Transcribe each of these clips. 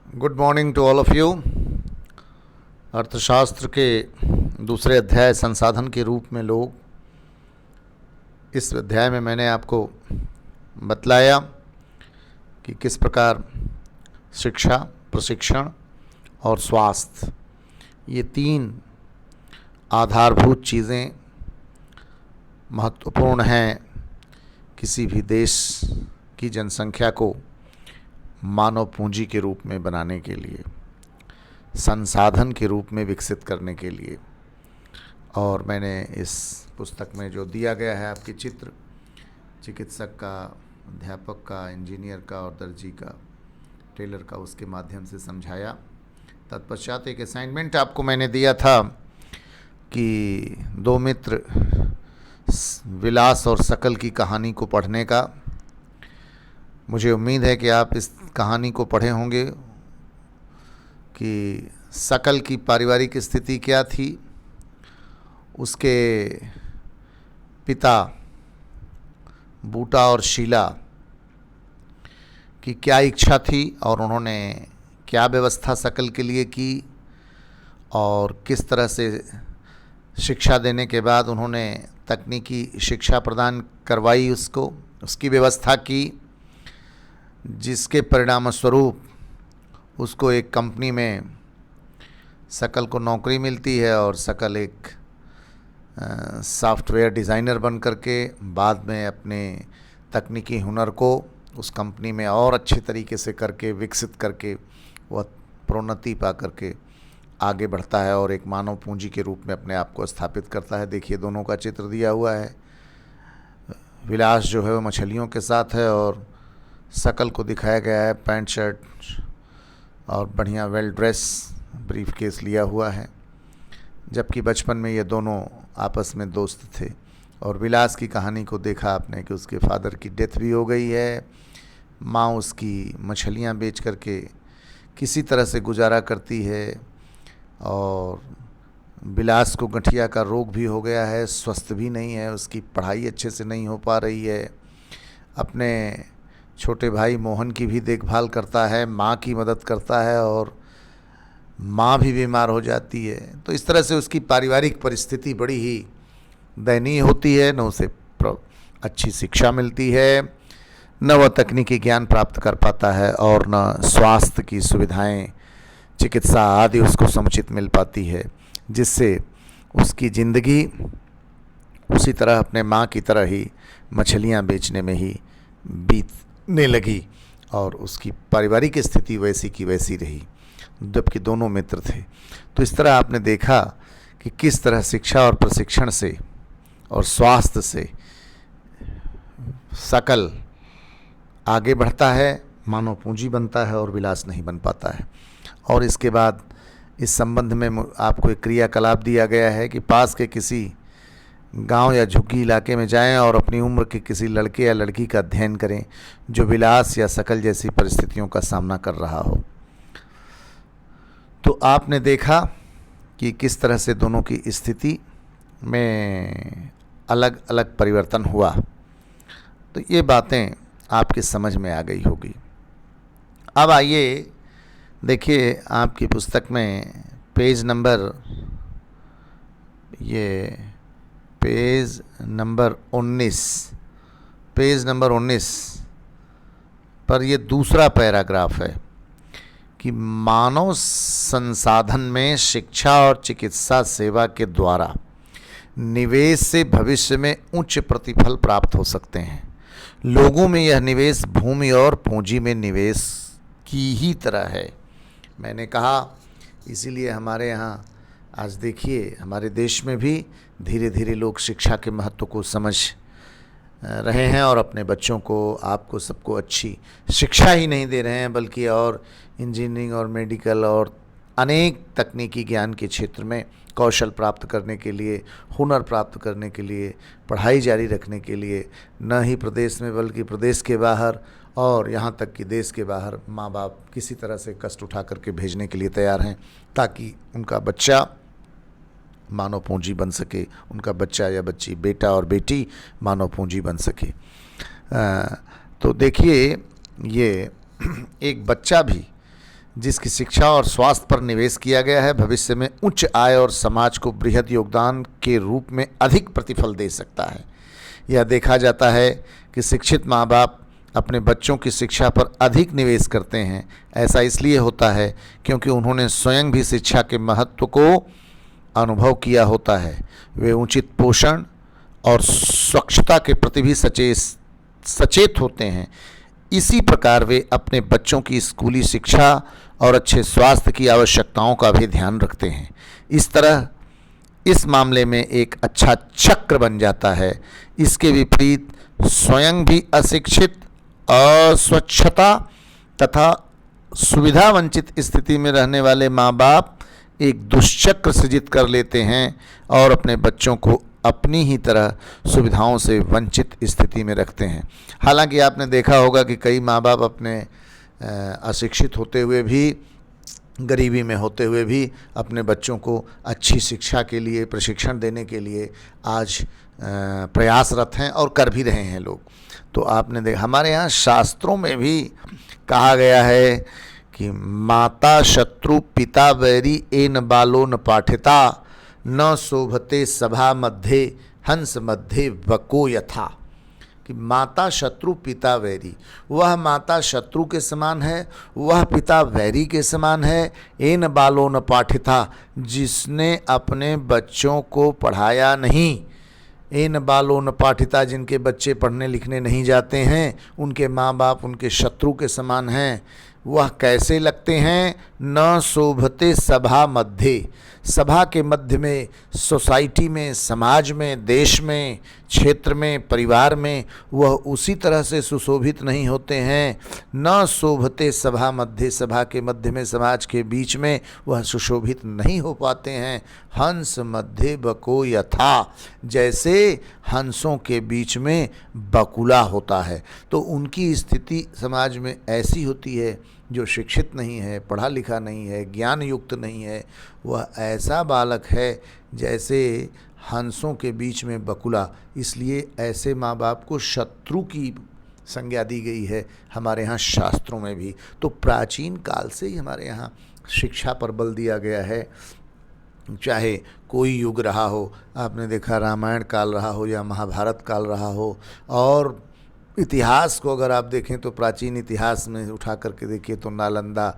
Good morning to all of you. अर्थशास्त्र के दूसरे अध्याय संसाधन के रूप में लोग, इस अध्याय में मैंने आपको बतलाया कि किस प्रकार शिक्षा, प्रशिक्षण और स्वास्थ्य, ये तीन आधारभूत चीज़ें महत्वपूर्ण हैं किसी भी देश की जनसंख्या को मानव पूंजी के रूप में बनाने के लिए, संसाधन के रूप में विकसित करने के लिए। और मैंने इस पुस्तक में जो दिया गया है आपके चित्र, चिकित्सक का, अध्यापक का, इंजीनियर का और दर्जी का, टेलर का, उसके माध्यम से समझाया। तत्पश्चात एक असाइनमेंट आपको मैंने दिया था कि दो मित्र विलास और सकल की कहानी को पढ़ने का। मुझे उम्मीद है कि आप इस कहानी को पढ़े होंगे कि सकल की पारिवारिक स्थिति क्या थी, उसके पिता बूटा और शीला की क्या इच्छा थी और उन्होंने क्या व्यवस्था सकल के लिए की, और किस तरह से शिक्षा देने के बाद उन्होंने तकनीकी शिक्षा प्रदान करवाई, उसकी व्यवस्था की, जिसके परिणाम स्वरूप उसको एक कंपनी में सकल को नौकरी मिलती है और सकल एक सॉफ्टवेयर डिज़ाइनर बन करके बाद में अपने तकनीकी हुनर को उस कंपनी में और अच्छे तरीके से करके विकसित करके वह प्रोन्नति पा करके आगे बढ़ता है और एक मानव पूंजी के रूप में अपने आप को स्थापित करता है। देखिए, दोनों का चित्र दिया हुआ है। विलास जो है वो मछलियों के साथ है और सकल को दिखाया गया है पैंट शर्ट और बढ़िया वेल ड्रेस ब्रीफ केस लिया हुआ है, जबकि बचपन में ये दोनों आपस में दोस्त थे। और विलास की कहानी को देखा आपने कि उसके फादर की डेथ भी हो गई है, माँ उसकी मछलियाँ बेच करके किसी तरह से गुजारा करती है, और विलास को गठिया का रोग भी हो गया है, स्वस्थ भी नहीं है, उसकी पढ़ाई अच्छे से नहीं हो पा रही है, अपने छोटे भाई मोहन की भी देखभाल करता है, माँ की मदद करता है और माँ भी बीमार हो जाती है। तो इस तरह से उसकी पारिवारिक परिस्थिति बड़ी ही दयनीय होती है। न उसे अच्छी शिक्षा मिलती है, न वह तकनीकी ज्ञान प्राप्त कर पाता है और न स्वास्थ्य की सुविधाएं, चिकित्सा आदि उसको समुचित मिल पाती है, जिससे उसकी ज़िंदगी उसी तरह अपने माँ की तरह ही मछलियाँ बेचने में ही बीतने लगी और उसकी पारिवारिक स्थिति वैसी की वैसी रही, जबकि दोनों मित्र थे। तो इस तरह आपने देखा कि किस तरह शिक्षा और प्रशिक्षण से और स्वास्थ्य से सकल आगे बढ़ता है, मानव पूंजी बनता है और विलास नहीं बन पाता है। और इसके बाद इस संबंध में आपको एक क्रियाकलाप दिया गया है कि पास के किसी गांव या झुग्गी इलाके में जाएं और अपनी उम्र के किसी लड़के या लड़की का अध्ययन करें जो विलास या सकल जैसी परिस्थितियों का सामना कर रहा हो। तो आपने देखा कि किस तरह से दोनों की स्थिति में अलग अलग परिवर्तन हुआ। तो ये बातें आपकी समझ में आ गई होगी। अब आइए देखिए, आपकी पुस्तक में पेज नंबर 19 पर ये दूसरा पैराग्राफ है कि मानव संसाधन में शिक्षा और चिकित्सा सेवा के द्वारा निवेश से भविष्य में उच्च प्रतिफल प्राप्त हो सकते हैं। लोगों में यह निवेश भूमि और पूंजी में निवेश की ही तरह है। मैंने कहा, इसीलिए हमारे यहाँ आज देखिए, हमारे देश में भी धीरे धीरे लोग शिक्षा के महत्व को समझ रहे हैं और अपने बच्चों को, आपको सबको अच्छी शिक्षा ही नहीं दे रहे हैं, बल्कि और इंजीनियरिंग और मेडिकल और अनेक तकनीकी ज्ञान के क्षेत्र में कौशल प्राप्त करने के लिए, हुनर प्राप्त करने के लिए, पढ़ाई जारी रखने के लिए न ही प्रदेश में बल्कि प्रदेश के बाहर और यहाँ तक कि देश के बाहर माँ बाप किसी तरह से कष्ट उठा करके भेजने के लिए तैयार हैं, ताकि उनका बच्चा मानव पूंजी बन सके, उनका बच्चा या बच्ची, बेटा और बेटी मानव पूंजी बन सके। तो देखिए, ये एक बच्चा भी जिसकी शिक्षा और स्वास्थ्य पर निवेश किया गया है, भविष्य में उच्च आय और समाज को बृहद योगदान के रूप में अधिक प्रतिफल दे सकता है। यह देखा जाता है कि शिक्षित माँ बाप अपने बच्चों की शिक्षा पर अधिक निवेश करते हैं। ऐसा इसलिए होता है क्योंकि उन्होंने स्वयं भी शिक्षा के महत्व को अनुभव किया होता है। वे उचित पोषण और स्वच्छता के प्रति भी सचेत होते हैं। इसी प्रकार वे अपने बच्चों की स्कूली शिक्षा और अच्छे स्वास्थ्य की आवश्यकताओं का भी ध्यान रखते हैं। इस तरह इस मामले में एक अच्छा चक्र बन जाता है। इसके विपरीत स्वयं भी अशिक्षित, अस्वच्छता तथा सुविधा वंचित स्थिति में रहने वाले माँ बाप एक दुष्चक्र सृजित कर लेते हैं और अपने बच्चों को अपनी ही तरह सुविधाओं से वंचित स्थिति में रखते हैं। हालांकि आपने देखा होगा कि कई माँ बाप अपने अशिक्षित होते हुए भी, गरीबी में होते हुए भी अपने बच्चों को अच्छी शिक्षा के लिए प्रशिक्षण देने के लिए आज प्रयासरत हैं और कर भी रहे हैं लोग। तो आपने देखा हमारे यहाँ शास्त्रों में भी कहा गया है कि माता शत्रु पिता वैरी एन बालो न पाठिता न शोभते सभा मध्य हंस मध्य वको यथा। कि माता शत्रु पिता वैरी, वह माता शत्रु के समान है, वह पिता वैरी के समान है। एन बालो न पाठिता, जिसने अपने बच्चों को पढ़ाया नहीं। एन बालो न पाठिता, जिनके बच्चे पढ़ने लिखने नहीं जाते हैं, उनके माँ बाप उनके शत्रु के समान हैं। वह कैसे लगते हैं? न शोभते सभा मध्य, सभा के मध्य में, सोसाइटी में, समाज में, देश में, क्षेत्र में, परिवार में वह उसी तरह से सुशोभित नहीं होते हैं। न शोभते सभा मध्य, सभा के मध्य में, समाज के बीच में वह सुशोभित नहीं हो पाते हैं। हंस मध्य बको यथा, जैसे हंसों के बीच में बकुला होता है। तो उनकी स्थिति समाज में ऐसी होती है, जो शिक्षित नहीं है, पढ़ा लिखा नहीं है, ज्ञान युक्त नहीं है, वह ऐसा बालक है जैसे हंसों के बीच में बकुला। इसलिए ऐसे माँ बाप को शत्रु की संज्ञा दी गई है हमारे यहाँ शास्त्रों में भी। तो प्राचीन काल से ही हमारे यहाँ शिक्षा पर बल दिया गया है। चाहे कोई युग रहा हो, आपने देखा रामायण काल रहा हो या महाभारत काल रहा हो, और इतिहास को अगर आप देखें तो प्राचीन इतिहास में उठा करके देखिए तो नालंदा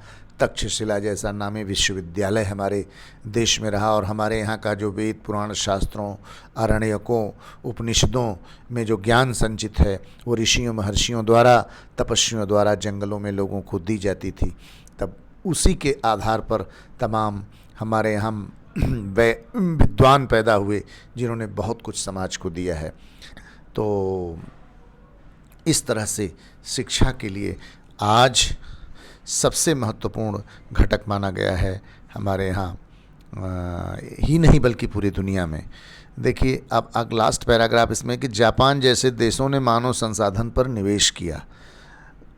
तक्षशिला जैसा नामी विश्वविद्यालय हमारे देश में रहा। और हमारे यहाँ का जो वेद पुराण शास्त्रों, आरण्यकों, उपनिषदों में जो ज्ञान संचित है वो ऋषियों महर्षियों द्वारा, तपस्वियों द्वारा जंगलों में लोगों को दी जाती थी। तब उसी के आधार पर तमाम हमारे यहाँ विद्वान पैदा हुए जिन्होंने बहुत कुछ समाज को दिया है। तो इस तरह से शिक्षा के लिए आज सबसे महत्वपूर्ण घटक माना गया है हमारे यहाँ ही नहीं बल्कि पूरी दुनिया में। देखिए अब लास्ट पैराग्राफ इसमें कि जापान जैसे देशों ने मानव संसाधन पर निवेश किया।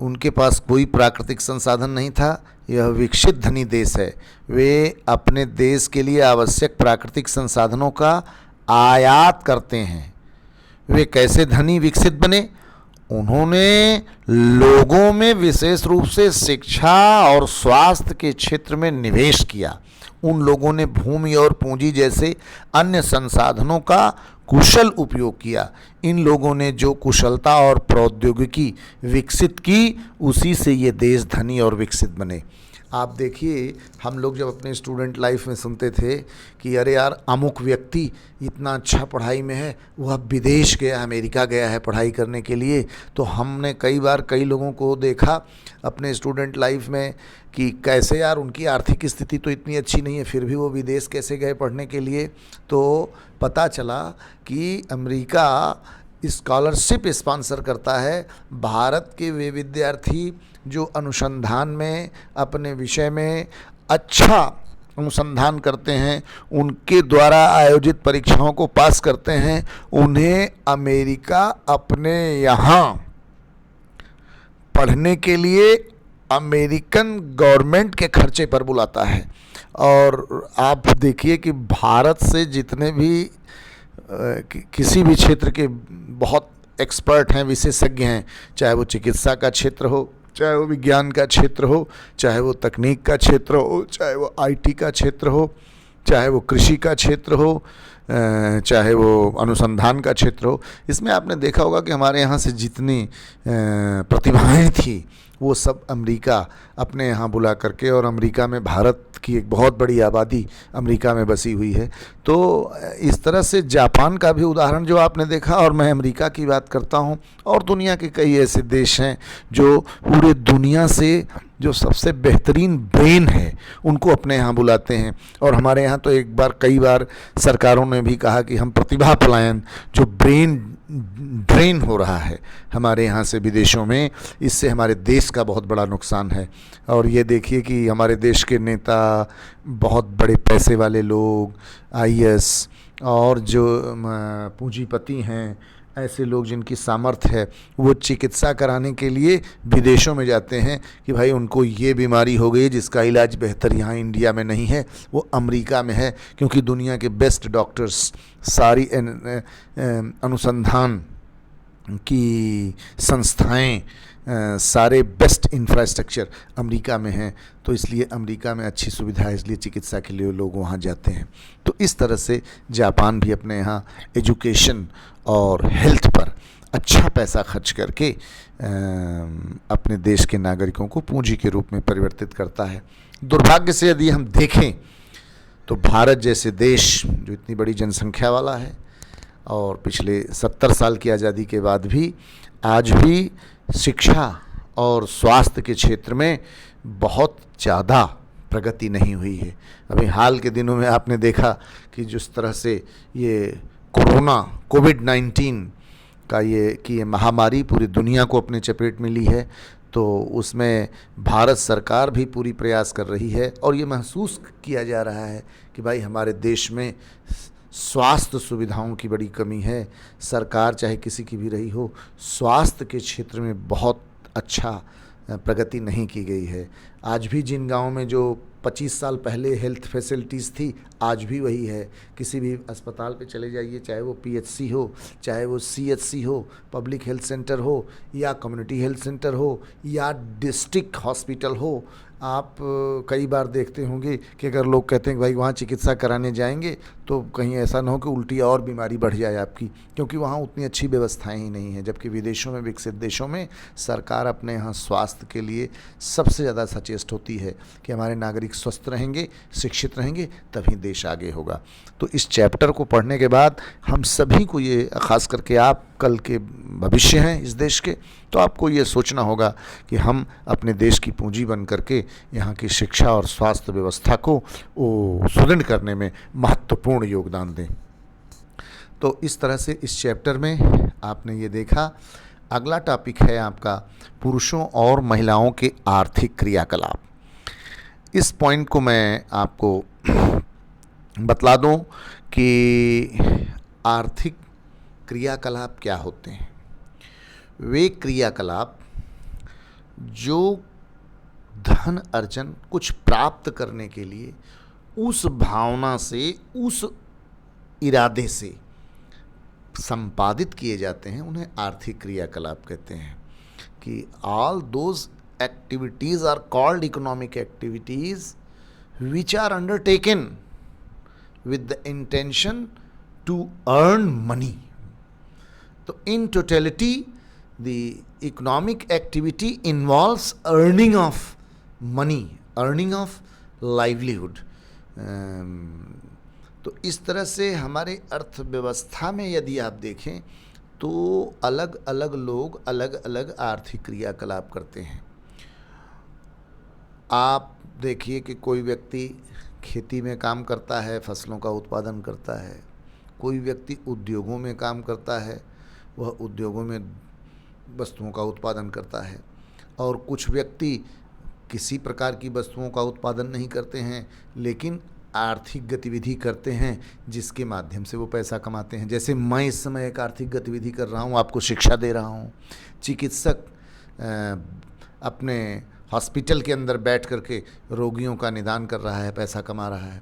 उनके पास कोई प्राकृतिक संसाधन नहीं था, यह विकसित धनी देश है। वे अपने देश के लिए आवश्यक प्राकृतिक संसाधनों का आयात करते हैं। वे कैसे धनी विकसित बने? उन्होंने लोगों में विशेष रूप से शिक्षा और स्वास्थ्य के क्षेत्र में निवेश किया। उन लोगों ने भूमि और पूंजी जैसे अन्य संसाधनों का कुशल उपयोग किया। इन लोगों ने जो कुशलता और प्रौद्योगिकी विकसित की, उसी से ये देश धनी और विकसित बने। आप देखिए, हम लोग जब अपने स्टूडेंट लाइफ में सुनते थे कि अरे यार अमुक व्यक्ति इतना अच्छा पढ़ाई में है, वह विदेश गया, अमेरिका गया है पढ़ाई करने के लिए, तो हमने कई बार कई लोगों को देखा अपने स्टूडेंट लाइफ में कि कैसे यार उनकी आर्थिक स्थिति तो इतनी अच्छी नहीं है, फिर भी वो विदेश कैसे गए पढ़ने के लिए। तो पता चला कि अमेरिका स्कॉलरशिप स्पॉन्सर करता है। भारत के वे विद्यार्थी जो अनुसंधान में अपने विषय में अच्छा अनुसंधान करते हैं, उनके द्वारा आयोजित परीक्षाओं को पास करते हैं, उन्हें अमेरिका अपने यहाँ पढ़ने के लिए अमेरिकन गवर्नमेंट के खर्चे पर बुलाता है। और आप देखिए कि भारत से जितने भी किसी भी क्षेत्र के बहुत एक्सपर्ट हैं, विशेषज्ञ हैं, चाहे वो चिकित्सा का क्षेत्र हो, चाहे वो विज्ञान का क्षेत्र हो, चाहे वो तकनीक का क्षेत्र हो, चाहे वो आईटी का क्षेत्र हो, चाहे वो कृषि का क्षेत्र हो, चाहे वो अनुसंधान का क्षेत्र हो। इसमें आपने देखा होगा कि हमारे यहाँ से जितनी प्रतिभाएं थी वो सब अमेरिका अपने यहाँ बुला करके, और अमेरिका में भारत की एक बहुत बड़ी आबादी अमेरिका में बसी हुई है। तो इस तरह से जापान का भी उदाहरण जो आपने देखा, और मैं अमेरिका की बात करता हूँ, और दुनिया के कई ऐसे देश हैं जो पूरे दुनिया से जो सबसे बेहतरीन ब्रेन है उनको अपने यहाँ बुलाते हैं। और हमारे यहाँ तो कई बार सरकारों ने भी कहा कि हम प्रतिभा पलायन, जो ब्रेन ड्रेन हो रहा है हमारे यहाँ से विदेशों में, इससे हमारे देश का बहुत बड़ा नुकसान है। और ये देखिए कि हमारे देश के नेता, बहुत बड़े पैसे वाले लोग, आईएएस और जो पूंजीपति हैं, ऐसे लोग जिनकी सामर्थ्य है, वो चिकित्सा कराने के लिए विदेशों में जाते हैं कि भाई उनको ये बीमारी हो गई जिसका इलाज बेहतर यहाँ इंडिया में नहीं है, वो अमेरिका में है। क्योंकि दुनिया के बेस्ट डॉक्टर्स, सारी अनुसंधान की संस्थाएं, सारे बेस्ट इंफ्रास्ट्रक्चर अमेरिका में हैं। तो इसलिए अमेरिका में अच्छी सुविधा है, इसलिए चिकित्सा के लिए लोग वहाँ जाते हैं। तो इस तरह से जापान भी अपने यहाँ एजुकेशन और हेल्थ पर अच्छा पैसा खर्च करके अपने देश के नागरिकों को पूंजी के रूप में परिवर्तित करता है। दुर्भाग्य से यदि हम देखें तो भारत जैसे देश जो इतनी बड़ी जनसंख्या वाला है, और पिछले 70 साल की आज़ादी के बाद भी आज भी शिक्षा और स्वास्थ्य के क्षेत्र में बहुत ज़्यादा प्रगति नहीं हुई है। अभी हाल के दिनों में आपने देखा कि जिस तरह से ये कोविड-19 का ये महामारी पूरी दुनिया को अपने चपेट में ली है, तो उसमें भारत सरकार भी पूरी प्रयास कर रही है। और ये महसूस किया जा रहा है कि भाई हमारे देश में स्वास्थ्य सुविधाओं की बड़ी कमी है। सरकार चाहे किसी की भी रही हो, स्वास्थ्य के क्षेत्र में बहुत अच्छा प्रगति नहीं की गई है। आज भी जिन गाँव में जो 25 साल पहले हेल्थ फैसिलिटीज़ थी, आज भी वही है। किसी भी अस्पताल पे चले जाइए, चाहे वो पीएचसी हो, चाहे वो सीएचसी हो, पब्लिक हेल्थ सेंटर हो, या कम्युनिटी हेल्थ सेंटर हो, या डिस्ट्रिक्ट हॉस्पिटल हो, आप कई बार देखते होंगे कि अगर लोग कहते हैं कि भाई वहाँ चिकित्सा कराने जाएंगे तो कहीं ऐसा ना हो कि उल्टी और बीमारी बढ़ जाए आपकी, क्योंकि वहाँ उतनी अच्छी व्यवस्थाएं ही नहीं हैं। जबकि विदेशों में, विकसित देशों में सरकार अपने यहाँ स्वास्थ्य के लिए सबसे ज़्यादा सचेष्ट होती है कि हमारे नागरिक स्वस्थ रहेंगे, शिक्षित रहेंगे, तभी देश आगे होगा। तो इस चैप्टर को पढ़ने के बाद हम सभी को ये, ख़ास करके आप कल के भविष्य हैं इस देश के, तो आपको ये सोचना होगा कि हम अपने देश की पूंजी बन करके यहाँ की शिक्षा और स्वास्थ्य व्यवस्था को सुदृढ़ करने में महत्वपूर्ण योगदान दें। तो इस तरह से इस चैप्टर में आपने ये देखा। अगला टॉपिक है आपका पुरुषों और महिलाओं के आर्थिक क्रियाकलाप। इस पॉइंट को मैं आपको बतला दूं कि आर्थिक क्रियाकलाप क्या होते हैं। वे क्रियाकलाप जो धन अर्जन, कुछ प्राप्त करने के लिए उस भावना से, उस इरादे से संपादित किए जाते हैं, उन्हें आर्थिक क्रियाकलाप कहते हैं। कि all those activities are called economic activities which are undertaken with the intention to earn money. So in totality the economic activity involves earning of money, earning of livelihood. तो इस तरह से हमारे अर्थव्यवस्था में यदि आप देखें तो अलग अलग लोग अलग अलग आर्थिक क्रियाकलाप करते हैं। आप देखिए कि कोई व्यक्ति खेती में काम करता है, फसलों का उत्पादन करता है। कोई व्यक्ति उद्योगों में काम करता है, वह उद्योगों में वस्तुओं का उत्पादन करता है। और कुछ व्यक्ति किसी प्रकार की वस्तुओं का उत्पादन नहीं करते हैं, लेकिन आर्थिक गतिविधि करते हैं जिसके माध्यम से वो पैसा कमाते हैं। जैसे मैं इस समय एक आर्थिक गतिविधि कर रहा हूँ, आपको शिक्षा दे रहा हूँ। चिकित्सक अपने हॉस्पिटल के अंदर बैठ करके रोगियों का निदान कर रहा है, पैसा कमा रहा है।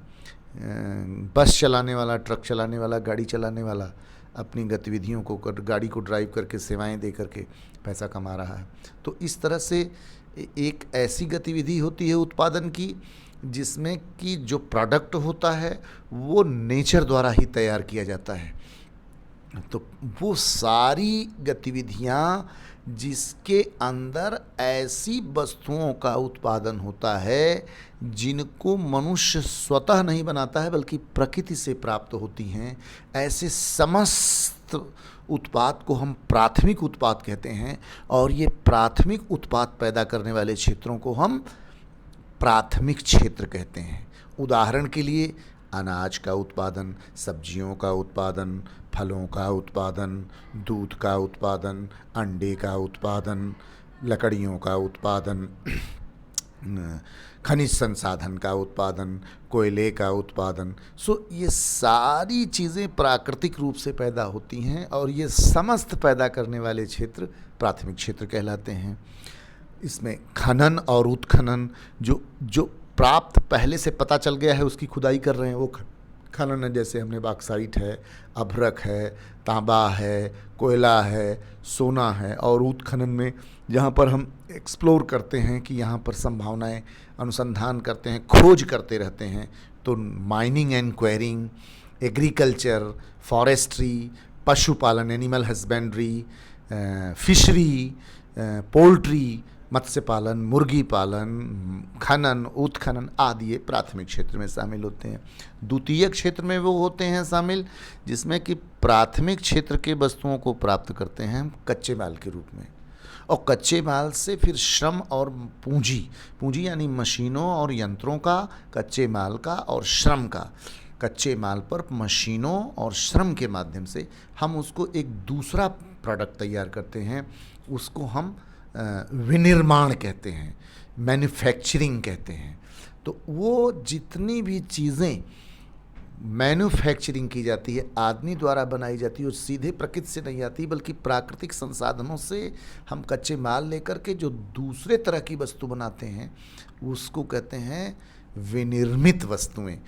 बस चलाने वाला, ट्रक चलाने वाला, गाड़ी चलाने वाला अपनी गतिविधियों को गाड़ी को ड्राइव करके, सेवाएं दे करके पैसा कमा रहा है। तो इस तरह से एक ऐसी गतिविधि होती है उत्पादन की जिसमें कि जो प्रोडक्ट होता है वो नेचर द्वारा ही तैयार किया जाता है। तो वो सारी गतिविधियाँ जिसके अंदर ऐसी वस्तुओं का उत्पादन होता है जिनको मनुष्य स्वतः नहीं बनाता है बल्कि प्रकृति से प्राप्त होती हैं, ऐसे समस्त उत्पाद को हम प्राथमिक उत्पाद कहते हैं। और ये प्राथमिक उत्पाद पैदा करने वाले क्षेत्रों को हम प्राथमिक क्षेत्र कहते हैं। उदाहरण के लिए अनाज का उत्पादन, सब्जियों का उत्पादन, फलों का उत्पादन, दूध का उत्पादन, अंडे का उत्पादन, लकड़ियों का उत्पादन, खनिज संसाधन का उत्पादन, कोयले का उत्पादन। ये सारी चीज़ें प्राकृतिक रूप से पैदा होती हैं और ये समस्त पैदा करने वाले क्षेत्र प्राथमिक क्षेत्र कहलाते हैं। इसमें खनन और उत्खनन जो प्राप्त पहले से पता चल गया है उसकी खुदाई कर रहे हैं वो खनन है। जैसे हमने बॉक्साइट है, अभ्रक है, तांबा है, कोयला है, सोना है। और उत्खनन में जहाँ पर हम एक्सप्लोर करते हैं कि यहाँ पर संभावनाएं अनुसंधान करते हैं, खोज करते रहते हैं, तो mining and quarrying, agriculture, forestry, पशुपालन, एनिमल हस्बेंड्री, फिशरी, पोल्ट्री, मत्स्य पालन, मुर्गी पालन, खनन, उत्खनन आदि ये प्राथमिक क्षेत्र में शामिल होते हैं। द्वितीय क्षेत्र में वो होते हैं शामिल जिसमें कि प्राथमिक क्षेत्र के वस्तुओं को प्राप्त करते हैं हम कच्चे माल के रूप में, और कच्चे माल से फिर श्रम और पूंजी यानी मशीनों और यंत्रों का, कच्चे माल का और श्रम का। कच्चे माल पर मशीनों और श्रम के माध्यम से हम उसको एक दूसरा प्रोडक्ट तैयार करते हैं, उसको हम विनिर्माण कहते हैं, मैन्युफैक्चरिंग कहते हैं। तो वो जितनी भी चीज़ें मैन्युफैक्चरिंग की जाती है, आदमी द्वारा बनाई जाती है, वो सीधे प्रकृति से नहीं आती बल्कि प्राकृतिक संसाधनों से हम कच्चे माल लेकर के जो दूसरे तरह की वस्तु बनाते हैं उसको कहते हैं विनिर्मित वस्तुएं।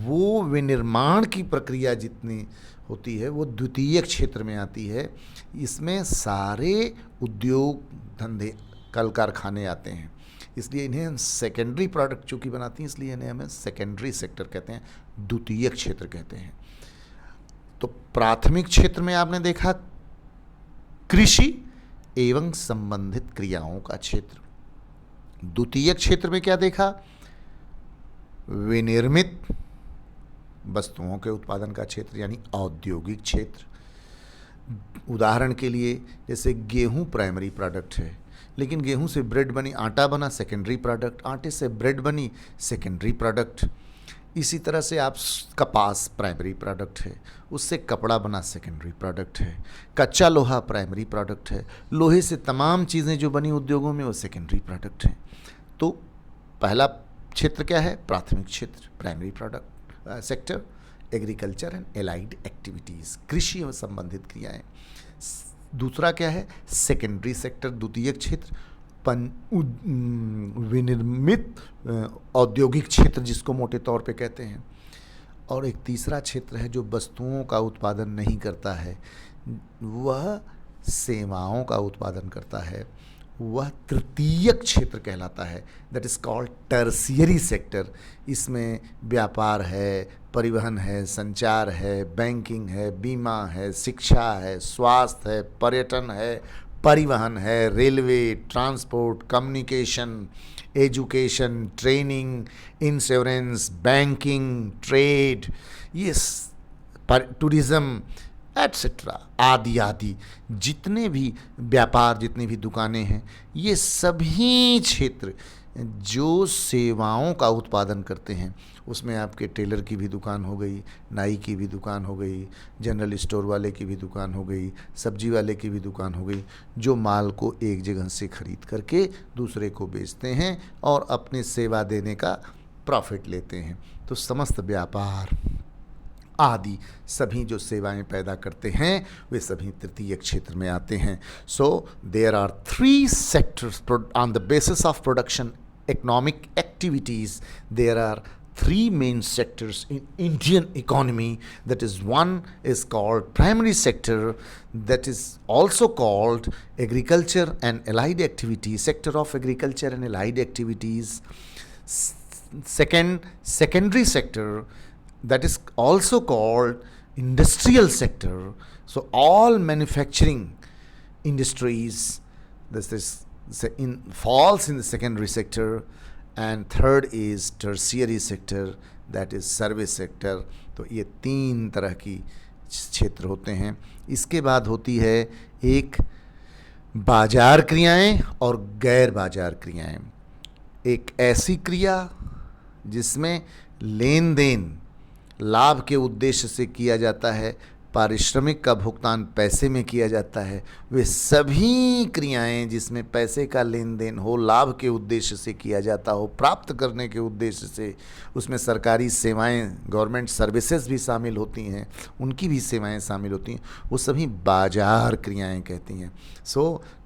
वो विनिर्माण की प्रक्रिया जितनी होती है वो द्वितीय क्षेत्र में आती है। इसमें सारे उद्योग धंधे, कल कारखाने आते हैं, इसलिए इन्हें हम सेकेंडरी प्रोडक्ट चूँकि बनाती हैं इसलिए इन्हें हमें सेकेंडरी सेक्टर कहते हैं, द्वितीय क्षेत्र कहते हैं। तो प्राथमिक क्षेत्र में आपने देखा कृषि एवं संबंधित क्रियाओं का क्षेत्र। द्वितीय क्षेत्र में क्या देखा? विनिर्मित वस्तुओं के उत्पादन का क्षेत्र यानी औद्योगिक क्षेत्र। उदाहरण के लिए जैसे गेहूं प्राइमरी प्रोडक्ट है, लेकिन गेहूं से ब्रेड बनी, आटा बना, सेकेंडरी प्रोडक्ट। आटे से ब्रेड बनी, सेकेंडरी प्रोडक्ट। इसी तरह से आप कपास प्राइमरी प्रोडक्ट है, उससे कपड़ा बना, सेकेंडरी प्रोडक्ट है। कच्चा लोहा प्राइमरी प्रोडक्ट है, लोहे से तमाम चीज़ें जो बनी उद्योगों में वो सेकेंडरी प्रोडक्ट हैं। तो पहला क्षेत्र क्या है? प्राथमिक क्षेत्र, primary product sector, agriculture and allied activities, कृषि और संबंधित क्रियाएं। दूसरा क्या है? सेकेंडरी सेक्टर, द्वितीय क्षेत्र, विनिर्मित औद्योगिक क्षेत्र जिसको मोटे तौर पे कहते हैं। और एक तीसरा क्षेत्र है जो वस्तुओं का उत्पादन नहीं करता है, वह सेवाओं का उत्पादन करता है, वह तृतीय क्षेत्र कहलाता है, that is called tertiary sector. इसमें व्यापार है, परिवहन है, संचार है, बैंकिंग है, बीमा है, शिक्षा है, स्वास्थ्य है, पर्यटन है, परिवहन है, railway, transport, communication, education, training, insurance, banking, trade, ये टूरिज़्म एट्सेट्रा आदि आदि जितने भी व्यापार, जितनी भी दुकानें हैं, ये सभी क्षेत्र जो सेवाओं का उत्पादन करते हैं। उसमें आपके टेलर की भी दुकान हो गई, नाई की भी दुकान हो गई, जनरल स्टोर वाले की भी दुकान हो गई, सब्जी वाले की भी दुकान हो गई, जो माल को एक जगह से खरीद करके दूसरे को बेचते हैं और अपने सेवा देने का प्रॉफिट लेते हैं। तो समस्त व्यापार आदि सभी जो सेवाएं पैदा करते हैं वे सभी तृतीय क्षेत्र में आते हैं। So there are 3 sectors on the basis of production economic activities, there are three main sectors in Indian economy. That is, one is called primary sector, that is also called agriculture and allied activities, sector of agriculture and allied activities. Second, secondary sector, that is also called industrial sector. So all manufacturing industries, this is falls in the secondary sector. And third is tertiary sector, that is service sector. तो ये तीन तरह की क्षेत्र होते हैं. इसके बाद होती है एक बाजार क्रियाएं और गैर बाजार क्रियाएं. एक ऐसी क्रिया जिसमें लेन देन लाभ के उद्देश्य से किया जाता है, पारिश्रमिक का भुगतान पैसे में किया जाता है. वे सभी क्रियाएं जिसमें पैसे का लेन देन हो, लाभ के उद्देश्य से किया जाता हो, प्राप्त करने के उद्देश्य से, उसमें सरकारी सेवाएं, गवर्नमेंट सर्विसेज भी शामिल होती हैं, उनकी भी सेवाएं शामिल होती हैं, वो सभी बाजार क्रियाएं कहती हैं.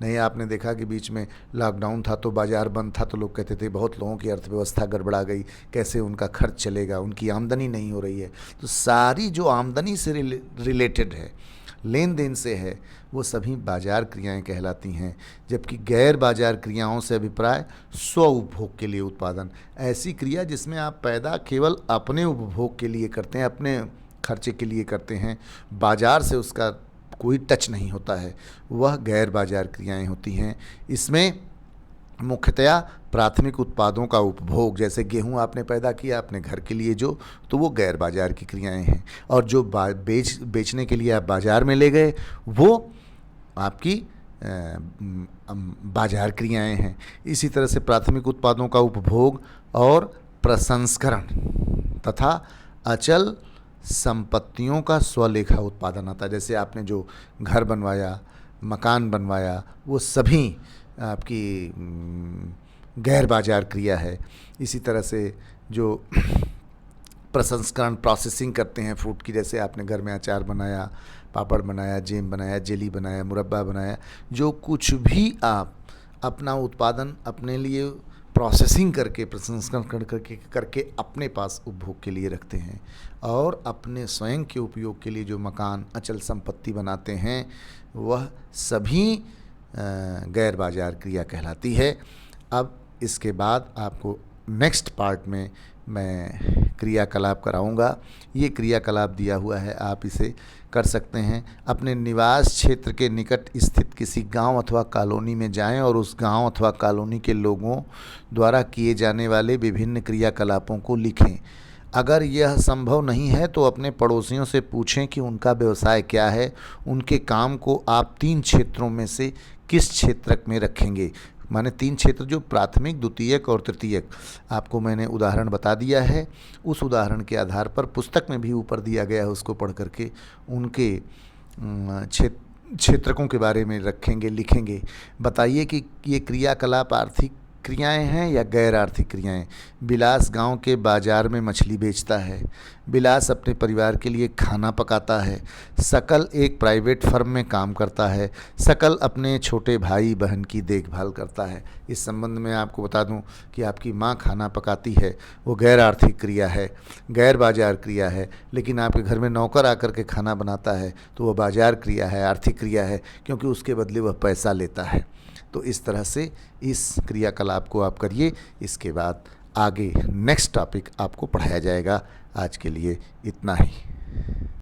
नहीं, आपने देखा कि बीच में लॉकडाउन था तो बाजार बंद था, तो लोग कहते थे बहुत लोगों की अर्थव्यवस्था गड़बड़ा गई, कैसे उनका खर्च चलेगा, उनकी आमदनी नहीं हो रही है. तो सारी जो आमदनी से रिलेटेड है, लेन देन से है, वो सभी बाजार क्रियाएं कहलाती हैं. जबकि गैर बाजार क्रियाओं से अभिप्राय स्व उपभोग के लिए उत्पादन, ऐसी क्रिया जिसमें आप पैदा केवल अपने उपभोग के लिए करते हैं, अपने खर्चे के लिए करते हैं, बाजार से उसका कोई टच नहीं होता है, वह गैर बाजार क्रियाएं होती हैं. इसमें मुख्यतया प्राथमिक उत्पादों का उपभोग, जैसे गेहूं आपने पैदा किया अपने घर के लिए जो, तो वो गैर बाजार की क्रियाएं हैं. और जो बेचने के लिए आप बाजार में ले गए, वो आपकी बाजार क्रियाएं हैं. इसी तरह से प्राथमिक उत्पादों का उपभोग और प्रसंस्करण तथा अचल संपत्तियों का स्वलेखा उत्पादन आता है. जैसे आपने जो घर बनवाया, मकान बनवाया, वो सभी आपकी गैर बाजार क्रिया है. इसी तरह से जो प्रसंस्करण, प्रोसेसिंग करते हैं फूड की, जैसे आपने घर में अचार बनाया, पापड़ बनाया, जैम बनाया, जेली बनाया, मुरब्बा बनाया, जो कुछ भी आप अपना उत्पादन अपने लिए प्रोसेसिंग करके, प्रसंस्करण करके अपने पास उपभोग के लिए रखते हैं, और अपने स्वयं के उपयोग के लिए जो मकान, अचल संपत्ति बनाते हैं, वह सभी गैर बाजार क्रिया कहलाती है. अब इसके बाद आपको नेक्स्ट पार्ट में मैं क्रियाकलाप कराऊंगा. ये क्रियाकलाप दिया हुआ है, आप इसे कर सकते हैं. अपने निवास क्षेत्र के निकट स्थित किसी गांव अथवा कॉलोनी में जाएं और उस गांव अथवा कॉलोनी के लोगों द्वारा किए जाने वाले विभिन्न क्रियाकलापों को लिखें. अगर यह संभव नहीं है तो अपने पड़ोसियों से पूछें कि उनका व्यवसाय क्या है, उनके काम को आप 3 क्षेत्रों में से किस क्षेत्र में रखेंगे. माने 3 क्षेत्र, जो प्राथमिक, द्वितीयक और तृतीयक, आपको मैंने उदाहरण बता दिया है. उस उदाहरण के आधार पर पुस्तक में भी ऊपर दिया गया है, उसको पढ़ करके उनके क्षेत्रकों के बारे में रखेंगे, लिखेंगे. बताइए कि ये क्रियाकलाप आर्थिक क्रियाएं हैं या गैर आर्थिक क्रियाएं. बिलास गांव के बाजार में मछली बेचता है. बिलास अपने परिवार के लिए खाना पकाता है. सकल एक प्राइवेट फर्म में काम करता है. सकल अपने छोटे भाई बहन की देखभाल करता है. इस संबंध में आपको बता दूं कि आपकी माँ खाना पकाती है, वो गैर आर्थिक क्रिया है, गैर बाजार क्रिया है. लेकिन आपके घर में नौकर आकर के खाना बनाता है तो वह बाजार क्रिया है, आर्थिक क्रिया है, क्योंकि उसके बदले वह पैसा लेता है. तो इस तरह से इस क्रियाकलाप को आप करिए. इसके बाद आगे नेक्स्ट टॉपिक आपको पढ़ाया जाएगा. आज के लिए इतना ही.